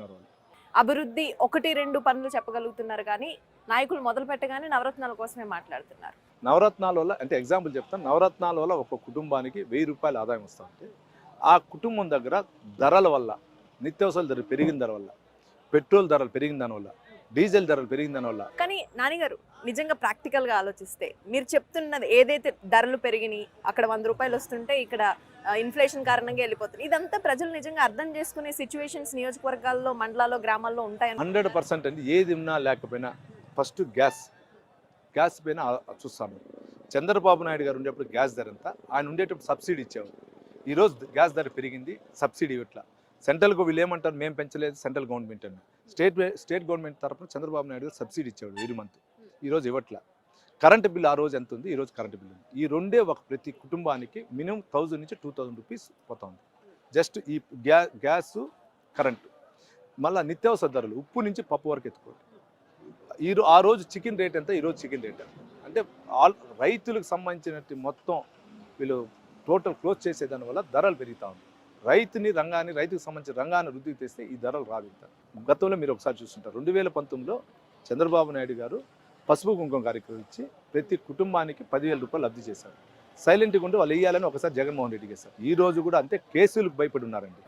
వాళ్ళు. అభివృద్ధి 1, 2 పనులు చెప్పగలుగుతున్నారు కానీ నాయకులు మొదలు పెట్టగానే నవరత్నాల కోసమే మాట్లాడుతున్నారు. నవరత్నాల వల్ల అంటే ఎగ్జాంపుల్ చెప్తాను. నవరత్నాల వల్ల ఒక కుటుంబానికి 1000 రూపాయల ఆదాయం వస్తూ ఉంటే ఆ కుటుంబం దగ్గర ధరల వల్ల, నిత్యావసరాల ధరలు పెరిగిన ధర వల్ల, పెట్రోల్ ధరలు పెరిగిన దానివల్ల, డీజిల్ ధరలు పెరిగిన దానివల్ల. కానీ నానిగారు నిజంగా ప్రాక్టికల్గా ఆలోచిస్తే మీరు చెప్తున్నది ఏదైతే ధరలు పెరిగినాయి, అక్కడ 100 రూపాయలు వస్తుంటే ఇక్కడ ఇన్ఫ్లేషన్ కారణంగా వెళ్ళిపోతుంది, ఇదంతా ప్రజలు నిజంగా అర్థం చేసుకునే సిచ్యువేషన్స్ నియోజకవర్గాల్లో, మండలాల్లో, గ్రామాల్లో ఉంటాయని 100% అండి. ఏది ఉన్నా లేకపోయినా ఫస్ట్ గ్యాస్ పైన చూస్తాను. చంద్రబాబు నాయుడు గారు ఉండేప్పుడు గ్యాస్ ధర ఎంత, ఆయన ఉండేటప్పుడు సబ్సిడీ ఇచ్చేవారు. ఈరోజు గ్యాస్ ధర పెరిగింది, సబ్సిడీ ఇట్లా. సెంట్రల్కు వీళ్ళు ఏమంటారు, మేము పెంచలేదు, సెంట్రల్ గవర్నమెంట్ అని. స్టేట్ గవర్నమెంట్ తరఫున చంద్రబాబు నాయుడు గారు సబ్సిడీ ఇచ్చేవాడు 1000 మంత్. ఈరోజు ఇవ్వట్లా. కరెంటు బిల్లు ఆ రోజు ఎంత ఉంది, ఈరోజు కరెంటు బిల్లు ఉంది. ఈ రెండే ఒక ప్రతి కుటుంబానికి మినిమం 1000 నుంచి 2000 రూపీస్ పోతా ఉంది. జస్ట్ ఈ గ్యాసు, కరెంటు. మళ్ళీ నిత్యావసర ధరలు ఉప్పు నుంచి పప్పు వరకు ఎత్తుకోండి. ఆ రోజు చికెన్ రేట్ ఎంత, ఈరోజు చికెన్ రేట్ ఎంత. అంటే రైతులకు సంబంధించినట్టు మొత్తం వీళ్ళు టోటల్ క్లోజ్ చేసే దానివల్ల ధరలు పెరుగుతూ ఉంది. రైతుకు సంబంధించిన రంగాన్ని వృద్ధికి తెస్తే ఈ ధరలు రాదు. గతంలో మీరు ఒకసారి చూస్తుంటారు, 2019లో చంద్రబాబు నాయుడు గారు పసుపు కుంకుమ కార్యక్రమం ఇచ్చి ప్రతి కుటుంబానికి 10,000 రూపాయలు లబ్ధి చేశారు. సైలెంట్గా ఉండి వాళ్ళు వేయాలని ఒకసారి జగన్మోహన్ రెడ్డికి వేశారు. ఈ రోజు కూడా అంతే, కేసులకు భయపడి ఉన్నారండి.